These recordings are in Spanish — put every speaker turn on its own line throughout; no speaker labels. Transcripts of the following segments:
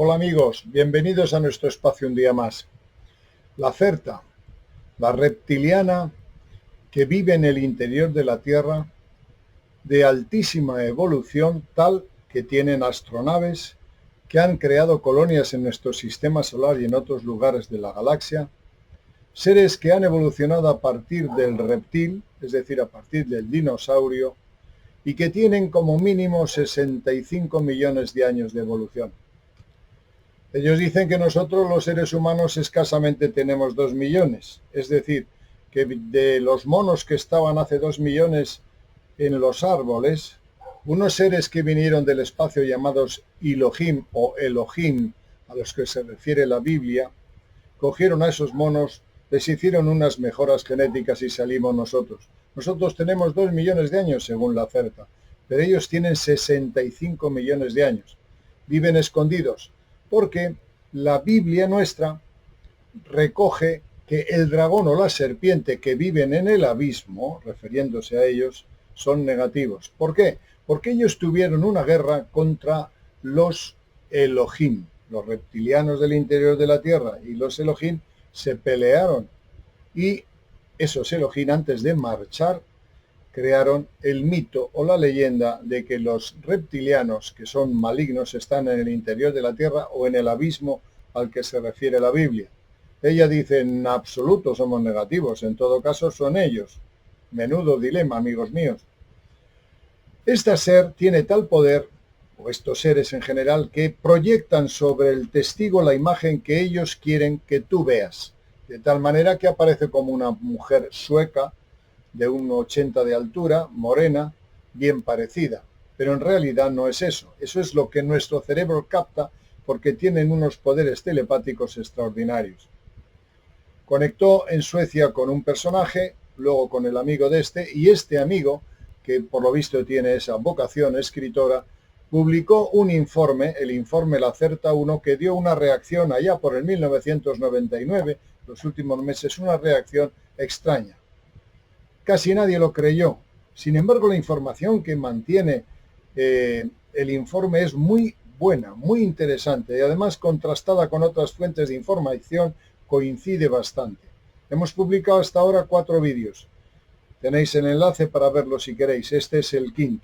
Hola amigos, bienvenidos a nuestro espacio un día más. La certa, la reptiliana que vive en el interior de la Tierra, de altísima evolución, tal que tienen astronaves que han creado colonias en nuestro sistema solar y en otros lugares de la galaxia, seres que han evolucionado a partir del reptil, es decir, a partir del dinosaurio, y que tienen como mínimo 65 millones de años de evolución. Ellos dicen que nosotros los seres humanos escasamente tenemos 2 millones, es decir, que de los monos que estaban hace 2 millones en los árboles, unos seres que vinieron del espacio llamados Elohim o Elohim, a los que se refiere la Biblia, cogieron a esos monos, les hicieron unas mejoras genéticas y salimos nosotros. Nosotros tenemos 2 millones de años según la CERTA, pero ellos tienen 65 millones de años. Viven escondidos, porque la Biblia nuestra recoge que el dragón o la serpiente que viven en el abismo, refiriéndose a ellos, son negativos. ¿Por qué? Porque ellos tuvieron una guerra contra los Elohim, los reptilianos del interior de la Tierra, y los Elohim se pelearon. Y esos Elohim, antes de marchar, crearon el mito o la leyenda de que los reptilianos, que son malignos, están en el interior de la Tierra o en el abismo al que se refiere la Biblia. Ella dice, en absoluto somos negativos, en todo caso son ellos. Menudo dilema, amigos míos. Este ser tiene tal poder, o estos seres en general, que proyectan sobre el testigo la imagen que ellos quieren que tú veas, de tal manera que aparece como una mujer sueca, de 1,80 de altura, morena, bien parecida. Pero en realidad no es eso. Eso es lo que nuestro cerebro capta porque tienen unos poderes telepáticos extraordinarios. Conectó en Suecia con un personaje, luego con el amigo de este, y este amigo, que por lo visto tiene esa vocación escritora, publicó un informe, el informe La Certa 1, que dio una reacción allá por el 1999, los últimos meses, una reacción extraña. Casi nadie lo creyó. Sin embargo, la información que mantiene el informe es muy buena, muy interesante y además contrastada con otras fuentes de información coincide bastante. Hemos publicado hasta ahora 4 vídeos. Tenéis el enlace para verlo si queréis. Este es el 5º.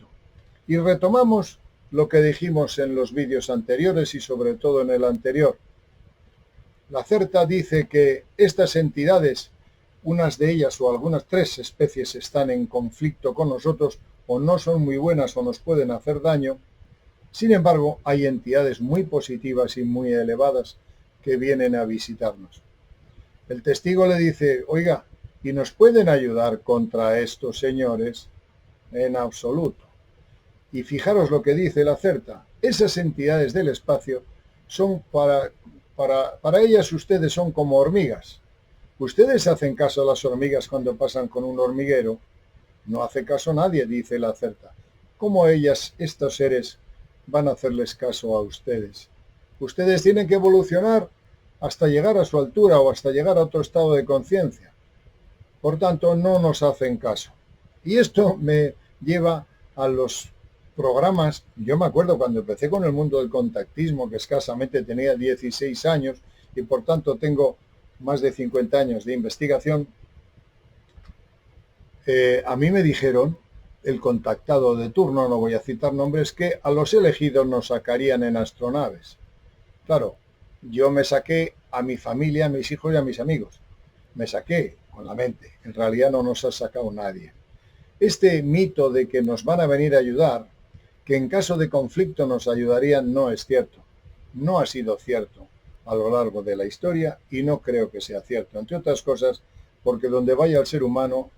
Y retomamos lo que dijimos en los vídeos anteriores y sobre todo en el anterior. La CERTA dice que estas entidades, unas de ellas o algunas 3 especies están en conflicto con nosotros o no son muy buenas o nos pueden hacer daño. Sin embargo, hay entidades muy positivas y muy elevadas que vienen a visitarnos. El testigo le dice, oiga, ¿y nos pueden ayudar contra estos señores? En absoluto. Y fijaros lo que dice la CERTA. Esas entidades del espacio son para ellas ustedes son como hormigas. ¿Ustedes hacen caso a las hormigas cuando pasan con un hormiguero? No hace caso nadie, dice la CERTA. ¿Cómo ellas, estos seres, van a hacerles caso a ustedes? Ustedes tienen que evolucionar hasta llegar a su altura o hasta llegar a otro estado de conciencia. Por tanto, no nos hacen caso. Y esto me lleva a los programas. Yo me acuerdo cuando empecé con el mundo del contactismo, que escasamente tenía 16 años y por tanto tengo más de 50 años de investigación, a mí me dijeron, el contactado de turno, no voy a citar nombres, que a los elegidos nos sacarían en astronaves. Claro, yo me saqué a mi familia, a mis hijos y a mis amigos. Me saqué con la mente. En realidad no nos ha sacado nadie. Este mito de que nos van a venir a ayudar, que en caso de conflicto nos ayudarían, no es cierto. No ha sido cierto a lo largo de la historia y no creo que sea cierto. Entre otras cosas, porque donde vaya el ser humano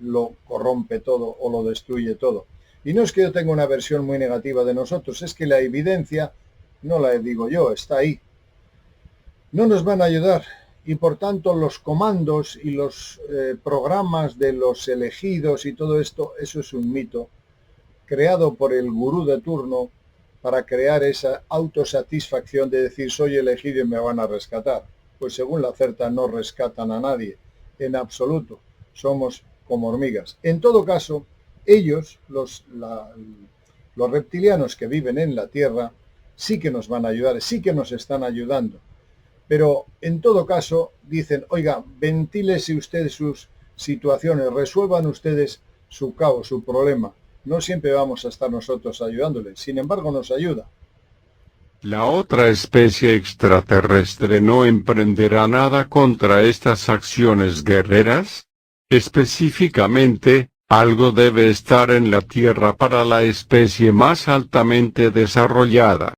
lo corrompe todo o lo destruye todo. Y no es que yo tenga una versión muy negativa de nosotros, es que la evidencia, no la digo yo, está ahí. No nos van a ayudar y por tanto los comandos y los programas de los elegidos y todo esto, eso es un mito creado por el gurú de turno para crear esa autosatisfacción de decir soy elegido y me van a rescatar. Pues según la CERTA no rescatan a nadie, en absoluto. Somos como hormigas. En todo caso, ellos, los reptilianos que viven en la Tierra, sí que nos van a ayudar, sí que nos están ayudando. Pero en todo caso dicen, oiga, ventílese usted sus situaciones, resuelvan ustedes su caos, su problema. No siempre vamos a estar nosotros ayudándoles, sin embargo nos ayuda.
La otra especie extraterrestre no emprenderá nada contra estas acciones guerreras. Específicamente, algo debe estar en la Tierra para la especie más altamente desarrollada.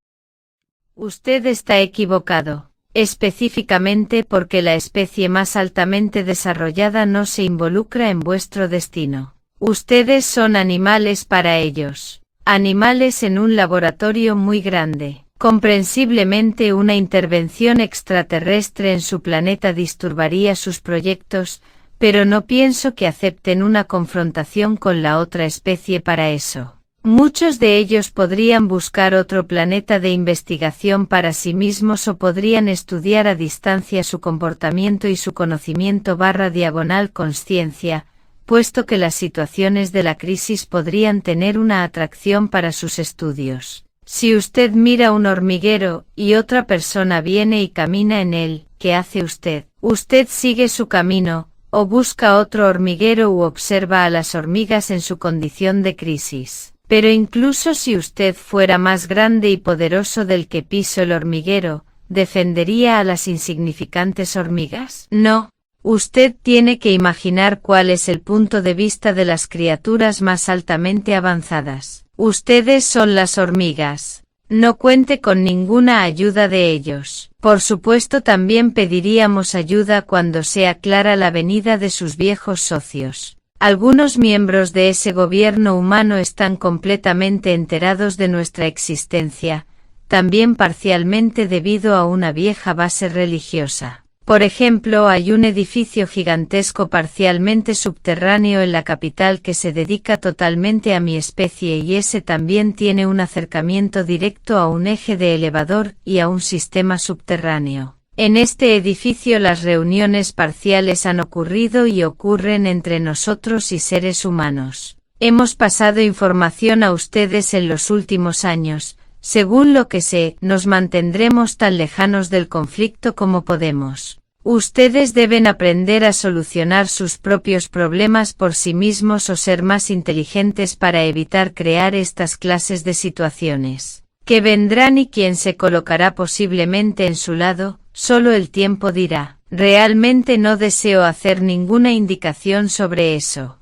Usted está equivocado, específicamente porque la especie más altamente desarrollada no se involucra en vuestro destino. Ustedes son animales para ellos, animales en un laboratorio muy grande. Comprensiblemente una intervención extraterrestre en su planeta disturbaría sus proyectos, pero no pienso que acepten una confrontación con la otra especie para eso. Muchos de ellos podrían buscar otro planeta de investigación para sí mismos o podrían estudiar a distancia su comportamiento y su conocimiento/conciencia, puesto que las situaciones de la crisis podrían tener una atracción para sus estudios. Si usted mira un hormiguero y otra persona viene y camina en él, ¿qué hace usted? Usted sigue su camino, o busca otro hormiguero u observa a las hormigas en su condición de crisis. Pero incluso si usted fuera más grande y poderoso del que pisó el hormiguero, ¿defendería a las insignificantes hormigas? No. Usted tiene que imaginar cuál es el punto de vista de las criaturas más altamente avanzadas. Ustedes son las hormigas. No cuente con ninguna ayuda de ellos. Por supuesto también pediríamos ayuda cuando sea clara la venida de sus viejos socios. Algunos miembros de ese gobierno humano están completamente enterados de nuestra existencia, también parcialmente debido a una vieja base religiosa. Por ejemplo, hay un edificio gigantesco parcialmente subterráneo en la capital que se dedica totalmente a mi especie y ese también tiene un acercamiento directo a un eje de elevador y a un sistema subterráneo. En este edificio las reuniones parciales han ocurrido y ocurren entre nosotros y seres humanos. Hemos pasado información a ustedes en los últimos años. Según lo que sé, nos mantendremos tan lejanos del conflicto como podemos. Ustedes deben aprender a solucionar sus propios problemas por sí mismos o ser más inteligentes para evitar crear estas clases de situaciones. Que vendrán y quien se colocará posiblemente en su lado, solo el tiempo dirá. Realmente no deseo hacer ninguna indicación sobre eso.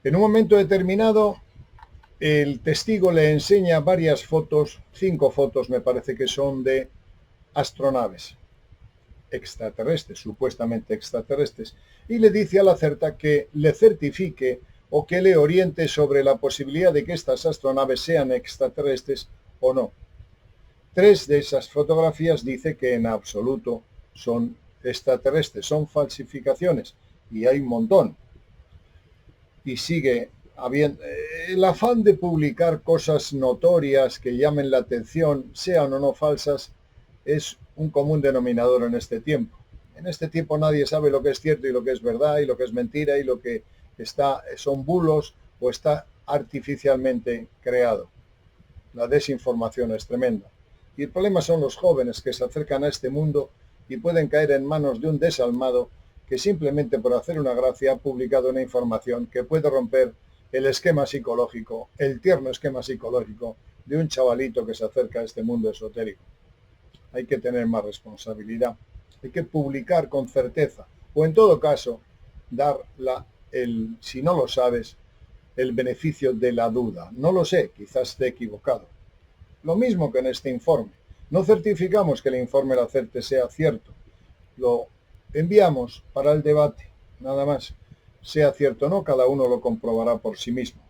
En un momento determinado, el testigo le enseña varias fotos, 5 fotos me parece que son de astronaves extraterrestres, supuestamente extraterrestres, y le dice a la CERTA que le certifique o que le oriente sobre la posibilidad de que estas astronaves sean extraterrestres o no. 3 de esas fotografías dice que en absoluto son extraterrestres, son falsificaciones, y hay un montón. Y sigue habiendo el afán de publicar cosas notorias que llamen la atención, sean o no falsas, es un común denominador en este tiempo. En este tiempo nadie sabe lo que es cierto y lo que es verdad y lo que es mentira y lo que son bulos o está artificialmente creado. La desinformación es tremenda. Y el problema son los jóvenes que se acercan a este mundo y pueden caer en manos de un desalmado que simplemente por hacer una gracia ha publicado una información que puede romper el esquema psicológico, el tierno esquema psicológico de un chavalito que se acerca a este mundo esotérico. Hay que tener más responsabilidad, hay que publicar con certeza, o en todo caso, dar si no lo sabes, el beneficio de la duda. No lo sé, quizás esté equivocado. Lo mismo que en este informe. No certificamos que el informe de la CERTE sea cierto. Lo enviamos para el debate, nada más. Sea cierto o no, cada uno lo comprobará por sí mismo.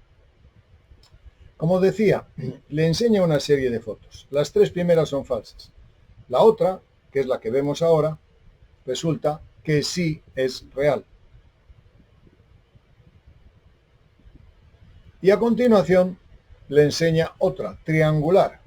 Como decía, le enseña una serie de fotos. Las 3 primeras son falsas. La otra, que es la que vemos ahora, resulta que sí es real. Y a continuación le enseña otra, triangular.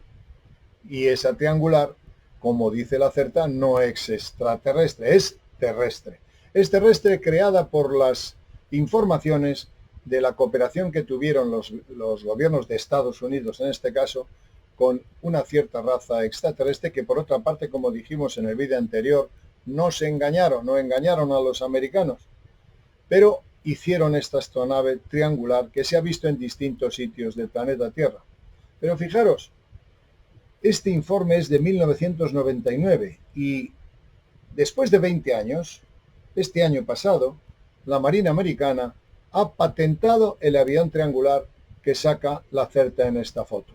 Y esa triangular, como dice la CERTA, no es extraterrestre, es terrestre. Es terrestre creada por las informaciones de la cooperación que tuvieron los gobiernos de Estados Unidos, en este caso, con una cierta raza extraterrestre que, por otra parte, como dijimos en el vídeo anterior, no engañaron a los americanos, pero hicieron esta astronave triangular que se ha visto en distintos sitios del planeta Tierra. Pero fijaros, este informe es de 1999 y después de 20 años, este año pasado, la Marina Americana ha patentado el avión triangular que saca la CERTA en esta foto.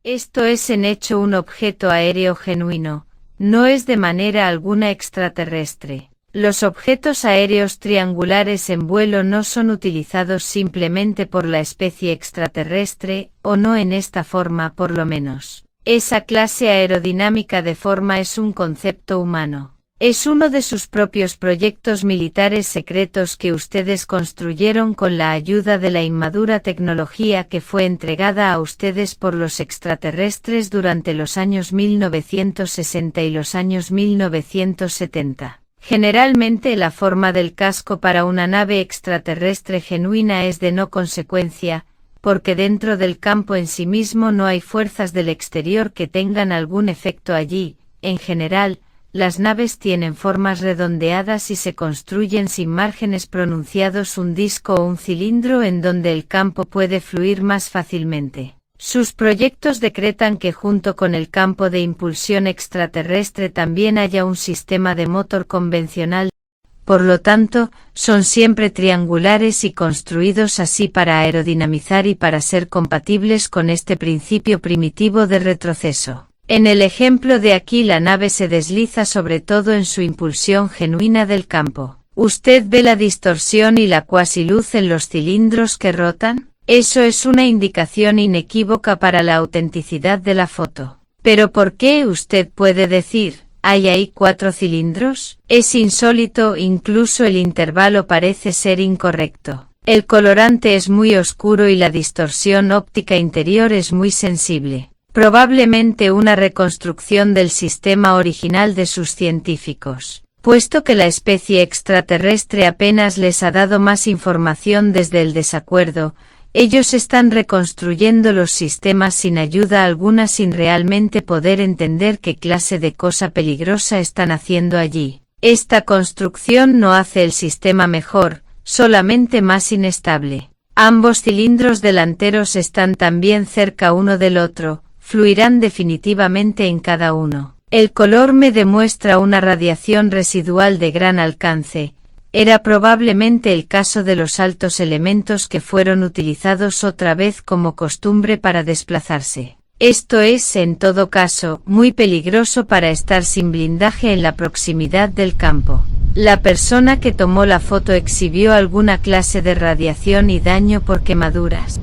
Esto es en hecho un objeto aéreo genuino, no es de manera alguna extraterrestre. Los objetos aéreos triangulares en vuelo no son utilizados simplemente por la especie extraterrestre, o no en esta forma por lo menos. Esa clase aerodinámica de forma es un concepto humano. Es uno de sus propios proyectos militares secretos que ustedes construyeron con la ayuda de la inmadura tecnología que fue entregada a ustedes por los extraterrestres durante los años 1960 y los años 1970. Generalmente la forma del casco para una nave extraterrestre genuina es de no consecuencia, porque dentro del campo en sí mismo no hay fuerzas del exterior que tengan algún efecto allí. En general, las naves tienen formas redondeadas y se construyen sin márgenes pronunciados, un disco o un cilindro en donde el campo puede fluir más fácilmente. Sus proyectos decretan que junto con el campo de impulsión extraterrestre también haya un sistema de motor convencional. Por lo tanto, son siempre triangulares y construidos así para aerodinamizar y para ser compatibles con este principio primitivo de retroceso. En el ejemplo de aquí la nave se desliza sobre todo en su impulsión genuina del campo. ¿Usted ve la distorsión y la cuasiluz en los cilindros que rotan? Eso es una indicación inequívoca para la autenticidad de la foto. ¿Pero por qué usted puede decir, hay ahí 4 cilindros? Es insólito, incluso el intervalo parece ser incorrecto. El colorante es muy oscuro y la distorsión óptica interior es muy sensible. Probablemente una reconstrucción del sistema original de sus científicos. Puesto que la especie extraterrestre apenas les ha dado más información desde el desacuerdo, ellos están reconstruyendo los sistemas sin ayuda alguna, sin realmente poder entender qué clase de cosa peligrosa están haciendo allí. Esta construcción no hace el sistema mejor, solamente más inestable. Ambos cilindros delanteros están también cerca uno del otro, fluirán definitivamente en cada uno. El color me demuestra una radiación residual de gran alcance. Era probablemente el caso de los altos elementos que fueron utilizados otra vez como costumbre para desplazarse. Esto es, en todo caso, muy peligroso para estar sin blindaje en la proximidad del campo. La persona que tomó la foto exhibió alguna clase de radiación y daño por quemaduras.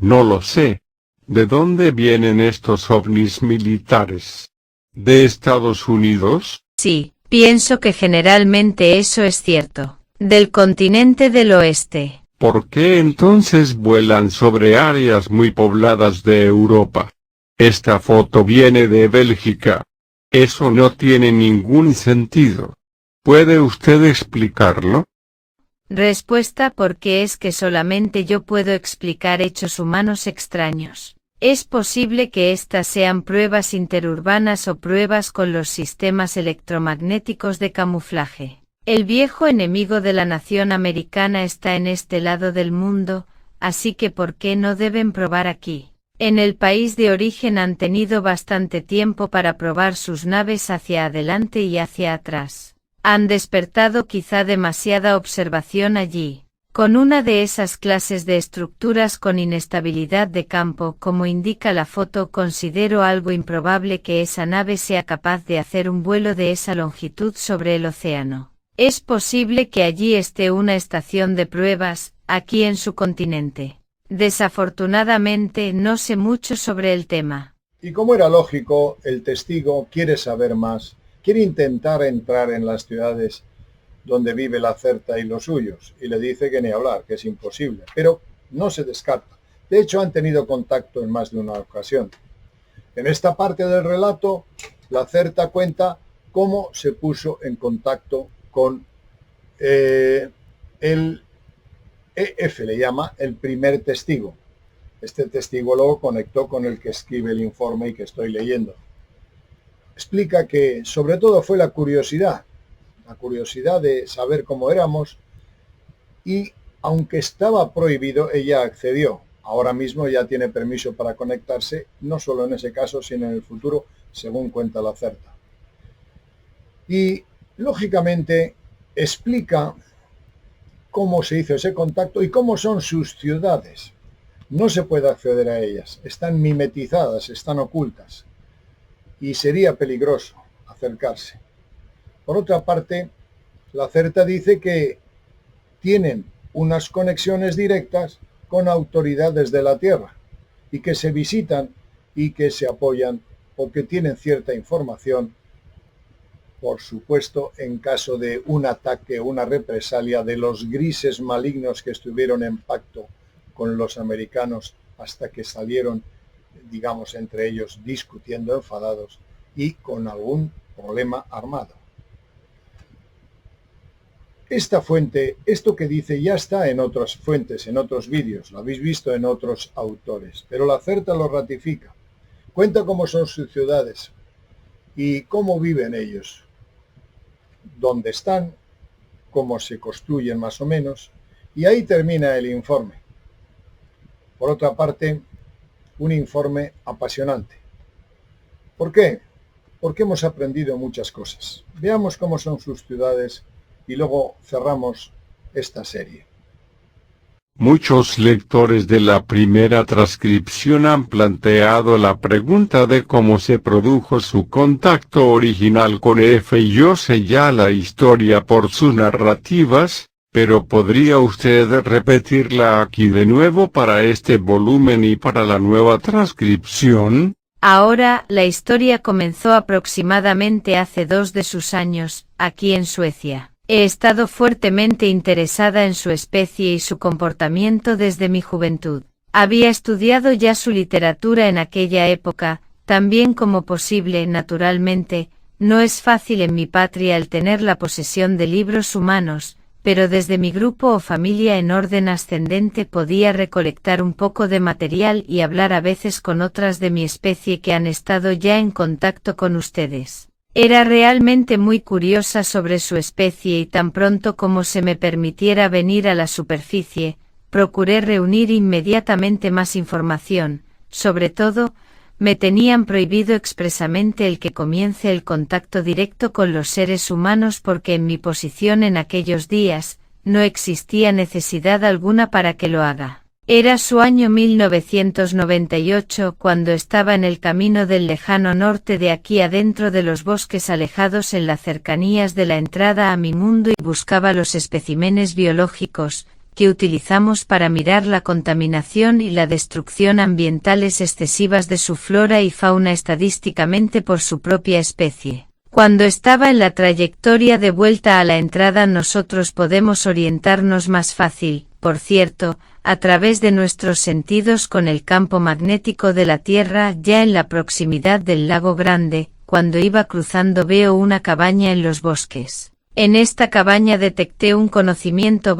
No lo sé. ¿De dónde vienen estos ovnis militares? ¿De Estados Unidos?
Sí, pienso que generalmente eso es cierto. Del continente del oeste.
¿Por qué entonces vuelan sobre áreas muy pobladas de Europa? Esta foto viene de Bélgica. Eso no tiene ningún sentido. ¿Puede usted explicarlo?
Respuesta: porque es que solamente yo puedo explicar hechos humanos extraños. Es posible que estas sean pruebas interurbanas o pruebas con los sistemas electromagnéticos de camuflaje. El viejo enemigo de la nación americana está en este lado del mundo, así que ¿por qué no deben probar aquí? En el país de origen han tenido bastante tiempo para probar sus naves hacia adelante y hacia atrás. Han despertado quizá demasiada observación allí. Con una de esas clases de estructuras con inestabilidad de campo, como indica la foto, considero algo improbable que esa nave sea capaz de hacer un vuelo de esa longitud sobre el océano. Es posible que allí esté una estación de pruebas, aquí en su continente. Desafortunadamente no sé mucho sobre el tema.
Y como era lógico, el testigo quiere saber más, quiere intentar entrar en las ciudades donde vive la Certa y los suyos, y le dice que ni hablar, que es imposible, pero no se descarta. De hecho, han tenido contacto en más de una ocasión. En esta parte del relato, la Certa cuenta cómo se puso en contacto con el EF, le llama, el primer testigo. Este testigo luego conectó con el que escribe el informe y que estoy leyendo. Explica que sobre todo fue la curiosidad de saber cómo éramos, y aunque estaba prohibido, ella accedió. Ahora mismo ya tiene permiso para conectarse, no solo en ese caso, sino en el futuro, según cuenta la Certa. Y lógicamente explica cómo se hizo ese contacto y cómo son sus ciudades. No se puede acceder a ellas, están mimetizadas, están ocultas, y sería peligroso acercarse. Por otra parte, la Certa dice que tienen unas conexiones directas con autoridades de la Tierra y que se visitan y que se apoyan o que tienen cierta información, por supuesto, en caso de un ataque o una represalia de los grises malignos que estuvieron en pacto con los americanos hasta que salieron, digamos, entre ellos discutiendo enfadados y con algún problema armado. Esta fuente, esto que dice, ya está en otras fuentes, en otros vídeos, lo habéis visto en otros autores, pero la Certa lo ratifica. Cuenta cómo son sus ciudades y cómo viven ellos, dónde están, cómo se construyen más o menos, y ahí termina el informe. Por otra parte, un informe apasionante. ¿Por qué? Porque hemos aprendido muchas cosas. Veamos cómo son sus ciudades y luego cerramos esta serie.
Muchos lectores de la primera transcripción han planteado la pregunta de cómo se produjo su contacto original con EF, y yo sé ya la historia por sus narrativas, pero ¿podría usted repetirla aquí de nuevo para este volumen y para la nueva transcripción?
Ahora, la historia comenzó aproximadamente hace 2 de sus años, aquí en Suecia. He estado fuertemente interesada en su especie y su comportamiento desde mi juventud. Había estudiado ya su literatura en aquella época, también como posible, naturalmente. No es fácil en mi patria el tener la posesión de libros humanos, pero desde mi grupo o familia en orden ascendente podía recolectar un poco de material y hablar a veces con otras de mi especie que han estado ya en contacto con ustedes. Era realmente muy curiosa sobre su especie y tan pronto como se me permitiera venir a la superficie, procuré reunir inmediatamente más información. Sobre todo, me tenían prohibido expresamente el que comience el contacto directo con los seres humanos porque en mi posición en aquellos días, no existía necesidad alguna para que lo haga. Era su año 1998 cuando estaba en el camino del lejano norte de aquí adentro de los bosques alejados en las cercanías de la entrada a mi mundo y buscaba los especímenes biológicos, que utilizamos para mirar la contaminación y la destrucción ambientales excesivas de su flora y fauna estadísticamente por su propia especie. Cuando estaba en la trayectoria de vuelta a la entrada nosotros podemos orientarnos más fácil, por cierto, a través de nuestros sentidos con el campo magnético de la Tierra ya en la proximidad del lago Grande. Cuando iba cruzando veo una cabaña en los bosques. En esta cabaña detecté un conocimiento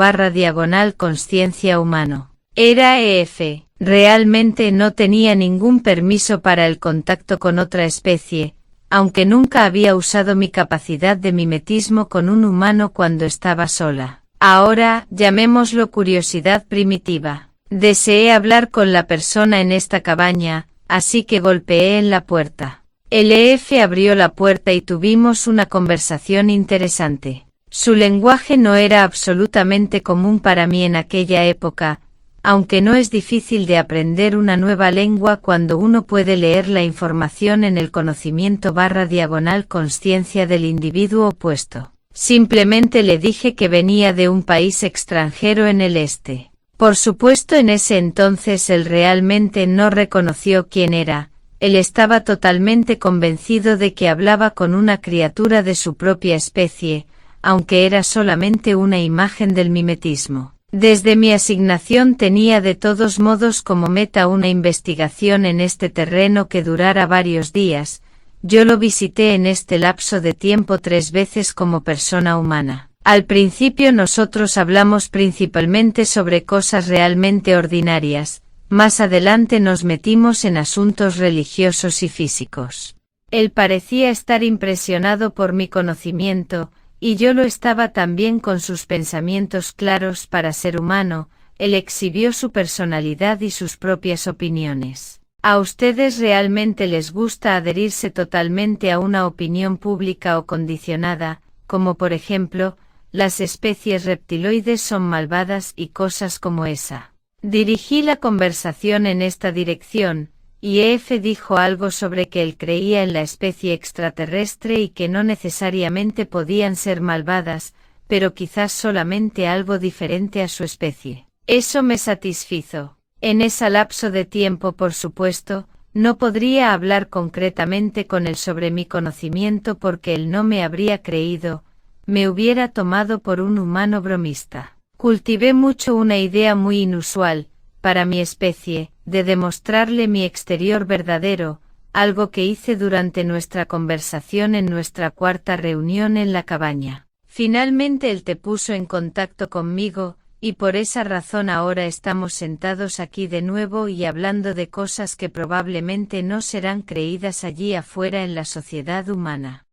/ consciencia humano. Era EF. Realmente no tenía ningún permiso para el contacto con otra especie, aunque nunca había usado mi capacidad de mimetismo con un humano cuando estaba sola. Ahora, llamémoslo curiosidad primitiva. Deseé hablar con la persona en esta cabaña, así que golpeé en la puerta. El EF abrió la puerta y tuvimos una conversación interesante. Su lenguaje no era absolutamente común para mí en aquella época, aunque no es difícil de aprender una nueva lengua cuando uno puede leer la información en el conocimiento / consciencia del individuo opuesto. Simplemente le dije que venía de un país extranjero en el este. Por supuesto en ese entonces él realmente no reconoció quién era. Él estaba totalmente convencido de que hablaba con una criatura de su propia especie, aunque era solamente una imagen del mimetismo. Desde mi asignación tenía de todos modos como meta una investigación en este terreno que durara varios días. Yo lo visité en este lapso de tiempo 3 veces como persona humana. Al principio nosotros hablamos principalmente sobre cosas realmente ordinarias. Más adelante nos metimos en asuntos religiosos y físicos. Él parecía estar impresionado por mi conocimiento, y yo lo estaba también con sus pensamientos claros para ser humano. Él exhibió su personalidad y sus propias opiniones. ¿A ustedes realmente les gusta adherirse totalmente a una opinión pública o condicionada, como por ejemplo, las especies reptiloides son malvadas y cosas como esa? Dirigí la conversación en esta dirección, y EF dijo algo sobre que él creía en la especie extraterrestre y que no necesariamente podían ser malvadas, pero quizás solamente algo diferente a su especie. Eso me satisfizo. En ese lapso de tiempo, por supuesto, no podría hablar concretamente con él sobre mi conocimiento porque él no me habría creído, me hubiera tomado por un humano bromista. Cultivé mucho una idea muy inusual, para mi especie, de demostrarle mi exterior verdadero, algo que hice durante nuestra conversación en nuestra cuarta reunión en la cabaña. Finalmente él te puso en contacto conmigo, y por esa razón ahora estamos sentados aquí de nuevo y hablando de cosas que probablemente no serán creídas allí afuera en la sociedad humana.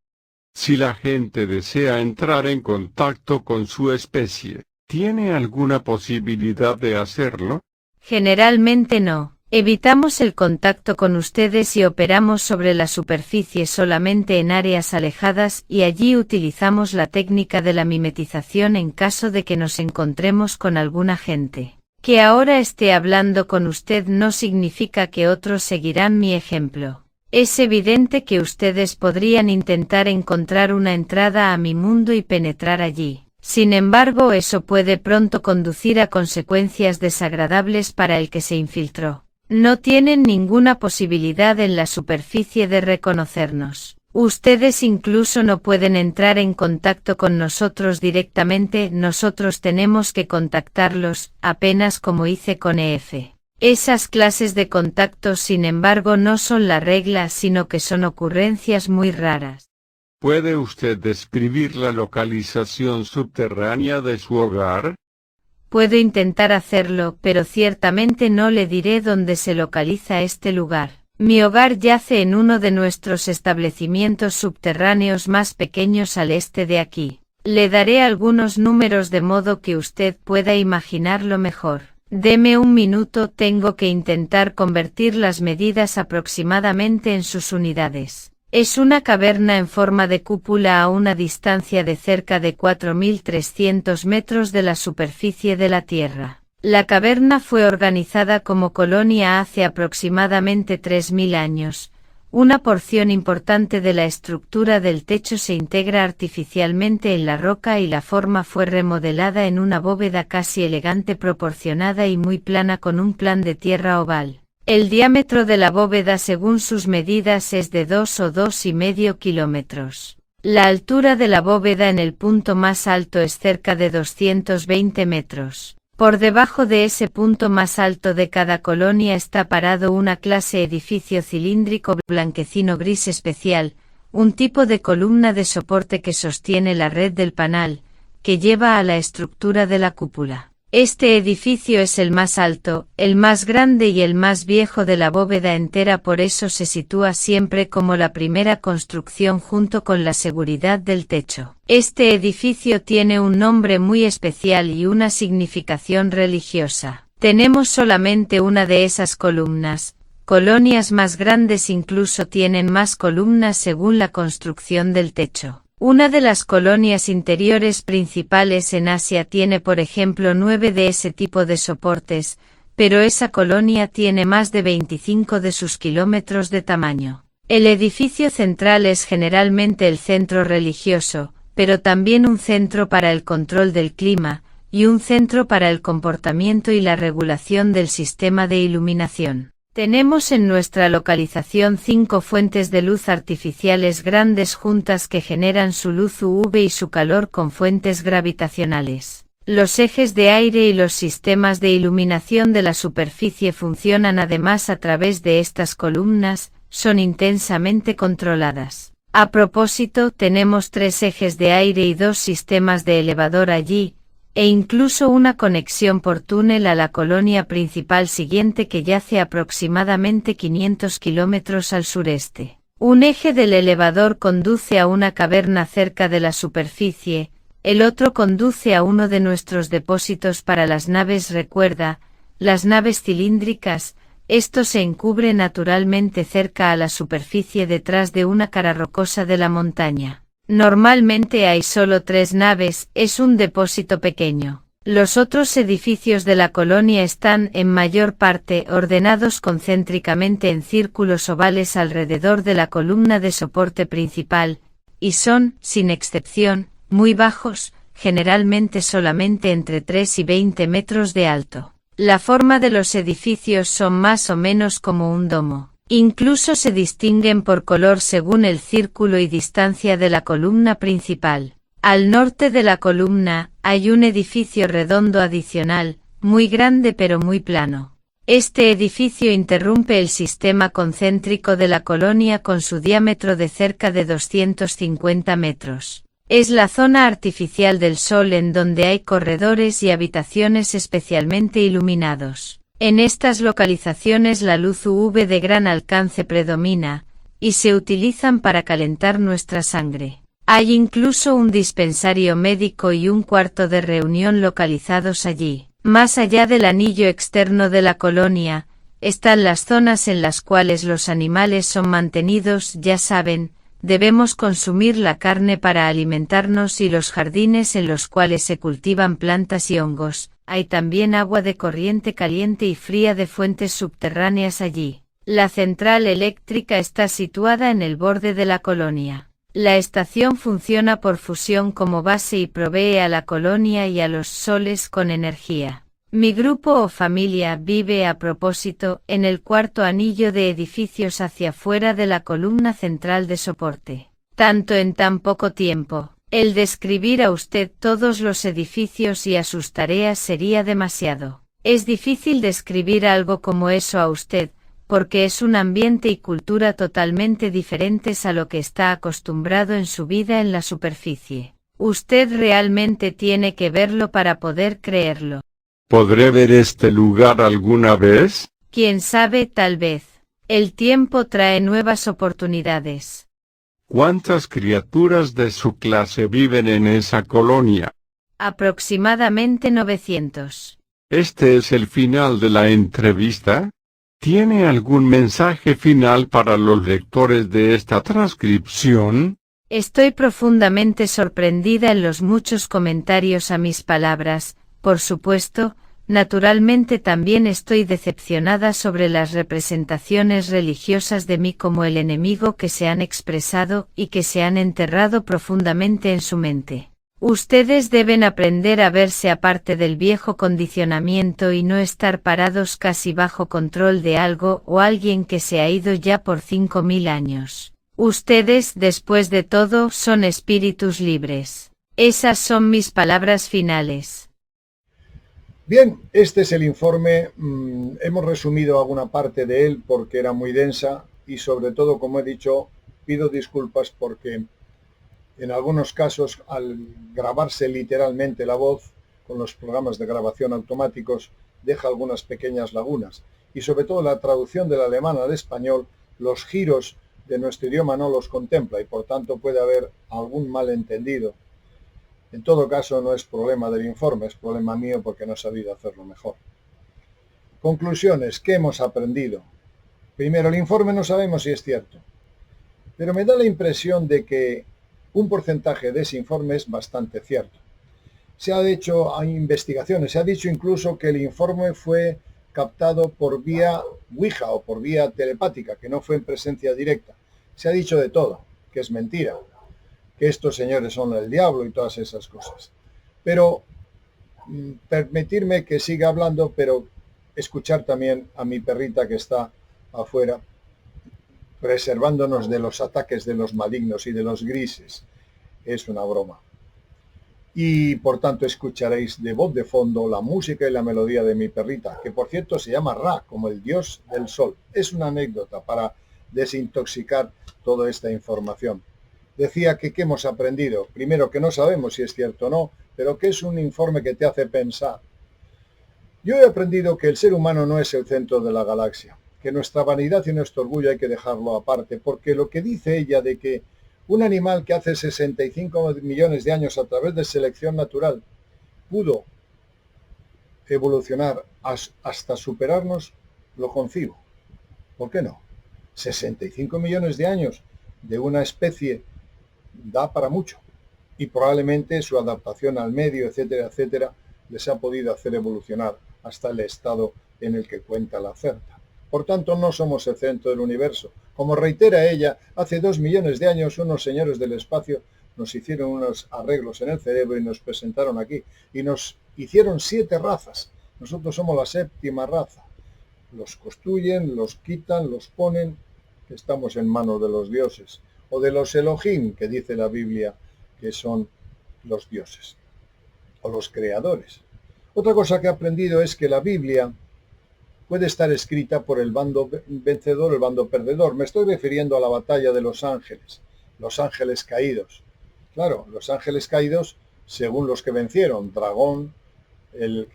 Si la gente desea entrar en contacto con su especie, ¿tiene alguna posibilidad de hacerlo?
Generalmente no. Evitamos el contacto con ustedes y operamos sobre la superficie solamente en áreas alejadas y allí utilizamos la técnica de la mimetización en caso de que nos encontremos con alguna gente. Que ahora esté hablando con usted no significa que otros seguirán mi ejemplo. Es evidente que ustedes podrían intentar encontrar una entrada a mi mundo y penetrar allí. Sin embargo, eso puede pronto conducir a consecuencias desagradables para el que se infiltró. No tienen ninguna posibilidad en la superficie de reconocernos. Ustedes incluso no pueden entrar en contacto con nosotros directamente, nosotros tenemos que contactarlos, apenas como hice con EF. Esas clases de contactos, sin embargo, no son la regla, sino que son ocurrencias muy raras.
¿Puede usted describir la localización subterránea de su hogar?
Puedo intentar hacerlo, pero ciertamente no le diré dónde se localiza este lugar. Mi hogar yace en uno de nuestros establecimientos subterráneos más pequeños al este de aquí. Le daré algunos números de modo que usted pueda imaginarlo mejor. Deme un minuto, tengo que intentar convertir las medidas aproximadamente en sus unidades. Es una caverna en forma de cúpula a una distancia de cerca de 4.300 metros de la superficie de la Tierra. La caverna fue organizada como colonia hace aproximadamente 3.000 años, Una porción importante de la estructura del techo se integra artificialmente en la roca y la forma fue remodelada en una bóveda casi elegante proporcionada y muy plana con un plan de tierra oval. El diámetro de la bóveda según sus medidas es de 2 o 2,5 kilómetros. La altura de la bóveda en el punto más alto es cerca de 220 metros. Por debajo de ese punto más alto de cada colonia está parado una clase edificio cilíndrico blanquecino gris especial, un tipo de columna de soporte que sostiene la red del panal, que lleva a la estructura de la cúpula. Este edificio es el más alto, el más grande y el más viejo de la bóveda entera, por eso se sitúa siempre como la primera construcción junto con la seguridad del techo. Este edificio tiene un nombre muy especial y una significación religiosa. Tenemos solamente una de esas columnas. Colonias más grandes incluso tienen más columnas según la construcción del techo. Una de las colonias interiores principales en Asia tiene por ejemplo 9 de ese tipo de soportes, pero esa colonia tiene más de 25 de sus kilómetros de tamaño. El edificio central es generalmente el centro religioso, pero también un centro para el control del clima, y un centro para el comportamiento y la regulación del sistema de iluminación. Tenemos en nuestra localización 5 fuentes de luz artificiales grandes juntas que generan su luz UV y su calor con fuentes gravitacionales. Los ejes de aire y los sistemas de iluminación de la superficie funcionan además a través de estas columnas, son intensamente controladas. A propósito, tenemos 3 ejes de aire y 2 sistemas de elevador allí, e incluso una conexión por túnel a la colonia principal siguiente que yace aproximadamente 500 kilómetros al sureste. Un eje del elevador conduce a una caverna cerca de la superficie, el otro conduce a uno de nuestros depósitos para las naves. Recuerda, las naves cilíndricas, esto se encubre naturalmente cerca a la superficie detrás de una cara rocosa de la montaña. Normalmente hay solo 3 naves, es un depósito pequeño. Los otros edificios de la colonia están, en mayor parte, ordenados concéntricamente en círculos ovales alrededor de la columna de soporte principal, y son, sin excepción, muy bajos, generalmente solamente entre 3 y 20 metros de alto. La forma de los edificios son más o menos como un domo. Incluso se distinguen por color según el círculo y distancia de la columna principal. Al norte de la columna, hay un edificio redondo adicional, muy grande pero muy plano. Este edificio interrumpe el sistema concéntrico de la colonia con su diámetro de cerca de 250 metros. Es la zona artificial del Sol en donde hay corredores y habitaciones especialmente iluminados. En estas localizaciones la luz UV de gran alcance predomina, y se utilizan para calentar nuestra sangre. Hay incluso un dispensario médico y un cuarto de reunión localizados allí. Más allá del anillo externo de la colonia, están las zonas en las cuales los animales son mantenidos, ya saben, debemos consumir la carne para alimentarnos y los jardines en los cuales se cultivan plantas y hongos. Hay también agua de corriente caliente y fría de fuentes subterráneas allí. La central eléctrica está situada en el borde de la colonia. La estación funciona por fusión como base y provee a la colonia y a los soles con energía. Mi grupo o familia vive a propósito en el cuarto anillo de edificios hacia afuera de la columna central de soporte. Tanto en tan poco tiempo. El describir a usted todos los edificios y a sus tareas sería demasiado. Es difícil describir algo como eso a usted, porque es un ambiente y cultura totalmente diferentes a lo que está acostumbrado en su vida en la superficie. Usted realmente tiene que verlo para poder creerlo.
¿Podré ver este lugar alguna vez?
Quién sabe, tal vez. El tiempo trae nuevas oportunidades.
¿Cuántas criaturas de su clase viven en esa colonia?
Aproximadamente 900.
Este es el final de la entrevista. ¿Tiene algún mensaje final para los lectores de esta transcripción?
Estoy profundamente sorprendida en los muchos comentarios a mis palabras. Por supuesto, Naturalmente también estoy decepcionada sobre las representaciones religiosas de mí como el enemigo que se han expresado y que se han enterrado profundamente en su mente. Ustedes deben aprender a verse aparte del viejo condicionamiento y no estar parados casi bajo control de algo o alguien que se ha ido ya por 5000 años. Ustedes, después de todo, son espíritus libres. Esas son mis palabras finales.
Bien, este es el informe. Hemos resumido alguna parte de él porque era muy densa y sobre todo, como he dicho, pido disculpas porque en algunos casos, al grabarse literalmente la voz con los programas de grabación automáticos, deja algunas pequeñas lagunas. Y sobre todo la traducción del alemán al español, los giros de nuestro idioma no los contempla y por tanto puede haber algún malentendido. En todo caso, no es problema del informe, es problema mío porque no he sabido hacerlo mejor. Conclusiones, ¿qué hemos aprendido? Primero, el informe no sabemos si es cierto, pero me da la impresión de que un porcentaje de ese informe es bastante cierto. Se ha hecho investigaciones, se ha dicho incluso que el informe fue captado por vía Ouija o por vía telepática, que no fue en presencia directa. Se ha dicho de todo, que es mentira, que estos señores son el diablo y todas esas cosas. Pero permitirme que siga hablando, pero escuchar también a mi perrita que está afuera, preservándonos de los ataques de los malignos y de los grises. Es una broma. Y por tanto escucharéis de voz de fondo la música y la melodía de mi perrita, que por cierto se llama Ra, como el dios del sol. Es una anécdota para desintoxicar toda esta información. Decía que ¿qué hemos aprendido? Primero, que no sabemos si es cierto o no, pero que es un informe que te hace pensar. Yo he aprendido que el ser humano no es el centro de la galaxia, que nuestra vanidad y nuestro orgullo hay que dejarlo aparte, porque lo que dice ella de que un animal que hace 65 millones de años a través de selección natural pudo evolucionar hasta superarnos, lo concibo. ¿Por qué no? 65 millones de años de una especie da para mucho y probablemente su adaptación al medio, etcétera, etcétera, les ha podido hacer evolucionar hasta el estado en el que cuenta la Certa. Por tanto, no somos el centro del universo. Como reitera ella, hace 2 millones de años unos señores del espacio nos hicieron unos arreglos en el cerebro y nos presentaron aquí. Y nos hicieron 7 razas. Nosotros somos la 7ª raza. Los construyen, los quitan, los ponen, que estamos en manos de los dioses. O de los Elohim, que dice la Biblia, que son los dioses. O los creadores. Otra cosa que he aprendido es que la Biblia puede estar escrita por el bando vencedor o el bando perdedor. Me estoy refiriendo a la batalla de los ángeles caídos. Claro, los ángeles caídos, según los que vencieron,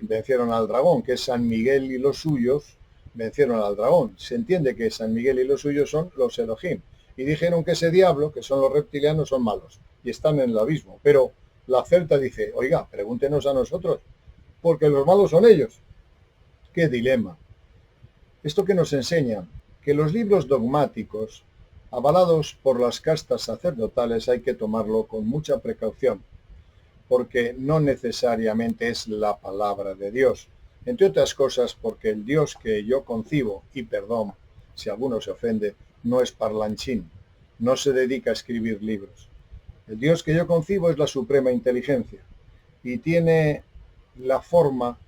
vencieron al dragón, que es San Miguel y los suyos, vencieron al dragón. Se entiende que San Miguel y los suyos son los Elohim. Y dijeron que ese diablo, que son los reptilianos, son malos y están en el abismo. Pero la Certa dice, oiga, pregúntenos a nosotros, porque los malos son ellos. ¡Qué dilema! Esto que nos enseña que los libros dogmáticos, avalados por las castas sacerdotales, hay que tomarlo con mucha precaución, porque no necesariamente es la palabra de Dios. Entre otras cosas, porque el Dios que yo concibo, y perdón si alguno se ofende, no es parlanchín, no se dedica a escribir libros. El Dios que yo concibo es la suprema inteligencia, y tiene la forma,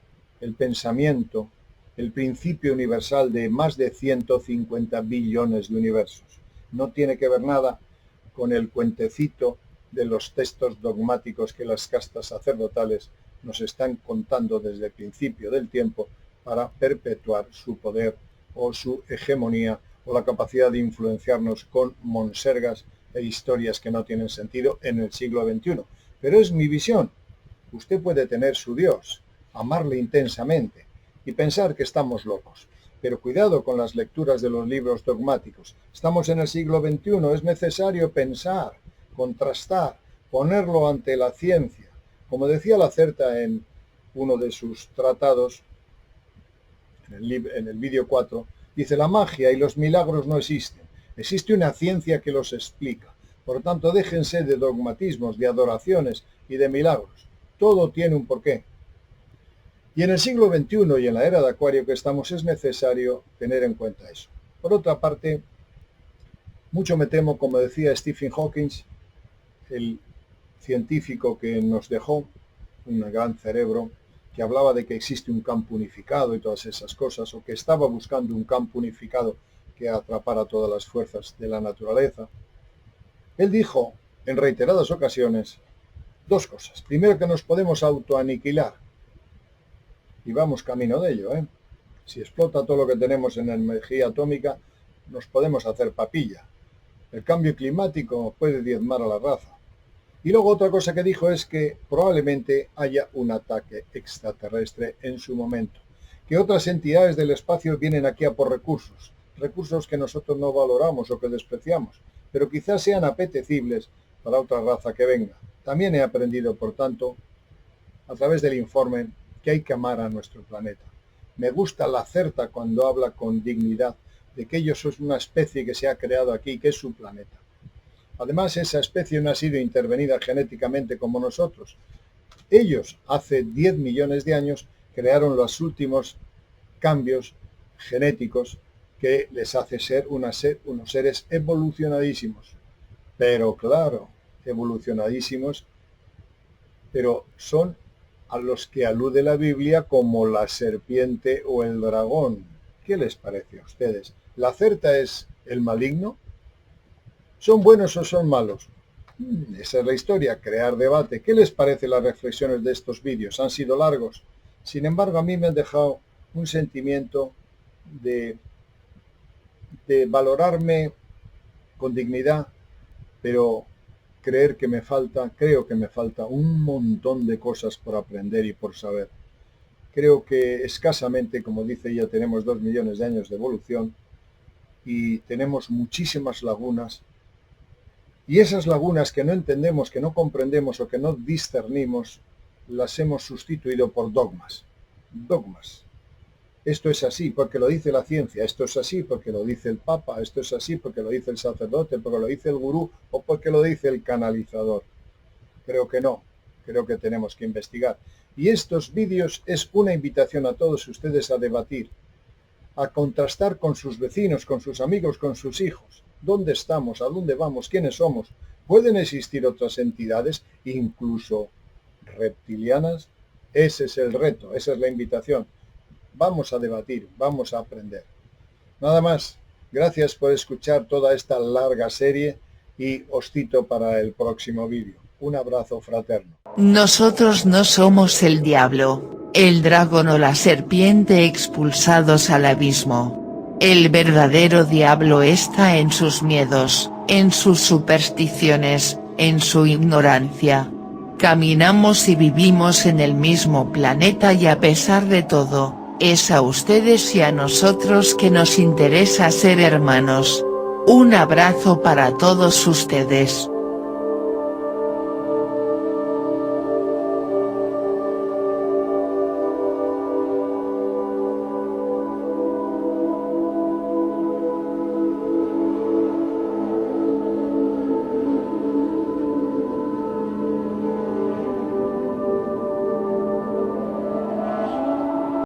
el pensamiento, el principio universal de más de 150 billones de universos. No tiene que ver nada con el cuentecito de los textos dogmáticos que las castas sacerdotales nos están contando desde el principio del tiempo para perpetuar su poder o su hegemonía o la capacidad de influenciarnos con monsergas e historias que no tienen sentido en el siglo XXI. Pero es mi visión. Usted puede tener su Dios, amarle intensamente, y pensar que estamos locos. Pero cuidado con las lecturas de los libros dogmáticos. Estamos en el siglo XXI, es necesario pensar, contrastar, ponerlo ante la ciencia. Como decía la Certa en uno de sus tratados, en el vídeo 4, dice, la magia y los milagros no existen. Existe una ciencia que los explica. Por lo tanto, déjense de dogmatismos, de adoraciones y de milagros. Todo tiene un porqué. Y en el siglo XXI y en la era de Acuario que estamos es necesario tener en cuenta eso. Por otra parte, mucho me temo, como decía Stephen Hawking, el científico que nos dejó, un gran cerebro, que hablaba de que existe un campo unificado y todas esas cosas, o que estaba buscando un campo unificado que atrapara todas las fuerzas de la naturaleza. Él dijo en reiteradas ocasiones dos cosas. Primero, que nos podemos autoaniquilar, y vamos camino de ello, ¿eh? Si explota todo lo que tenemos en energía atómica, nos podemos hacer papilla. El cambio climático puede diezmar a la raza. Y luego otra cosa que dijo es que probablemente haya un ataque extraterrestre en su momento, que otras entidades del espacio vienen aquí a por recursos, recursos que nosotros no valoramos o que despreciamos, pero quizás sean apetecibles para otra raza que venga. También he aprendido, por tanto, a través del informe, que hay que amar a nuestro planeta. Me gusta la Certa cuando habla con dignidad de que ellos son una especie que se ha creado aquí, que es su planeta. Además, esa especie no ha sido intervenida genéticamente como nosotros. Ellos, hace 10 millones de años, crearon los últimos cambios genéticos que les hace ser unos seres evolucionadísimos. Pero claro, evolucionadísimos, pero son a los que alude la Biblia como la serpiente o el dragón. ¿Qué les parece a ustedes? ¿La Certa es el maligno? ¿Son buenos o son malos? Esa es la historia, crear debate. ¿Qué les parece las reflexiones de estos vídeos? Han sido largos. Sin embargo, a mí me han dejado un sentimiento de valorarme con dignidad, pero creo que me falta un montón de cosas por aprender y por saber. Creo que escasamente, como dice ella, tenemos 2 millones de años de evolución y tenemos muchísimas lagunas. Y esas lagunas que no entendemos, que no comprendemos o que no discernimos, las hemos sustituido por dogmas. Dogmas. Esto es así porque lo dice la ciencia, esto es así porque lo dice el Papa, esto es así porque lo dice el sacerdote, porque lo dice el gurú o porque lo dice el canalizador. Creo que no, creo que tenemos que investigar. Y estos vídeos es una invitación a todos ustedes a debatir, a contrastar con sus vecinos, con sus amigos, con sus hijos. ¿Dónde estamos? ¿A dónde vamos? ¿Quiénes somos? ¿Pueden existir otras entidades, incluso reptilianas? Ese es el reto, esa es la invitación. Vamos a debatir, vamos a aprender. Nada más. Gracias por escuchar toda esta larga serie y os cito para el próximo vídeo. Un abrazo fraterno.
Nosotros no somos el diablo, el dragón o la serpiente expulsados al abismo. El verdadero diablo está en sus miedos, en sus supersticiones, en su ignorancia. Caminamos y vivimos en el mismo planeta y a pesar de todo, es a ustedes y a nosotros que nos interesa ser hermanos. Un abrazo para todos ustedes.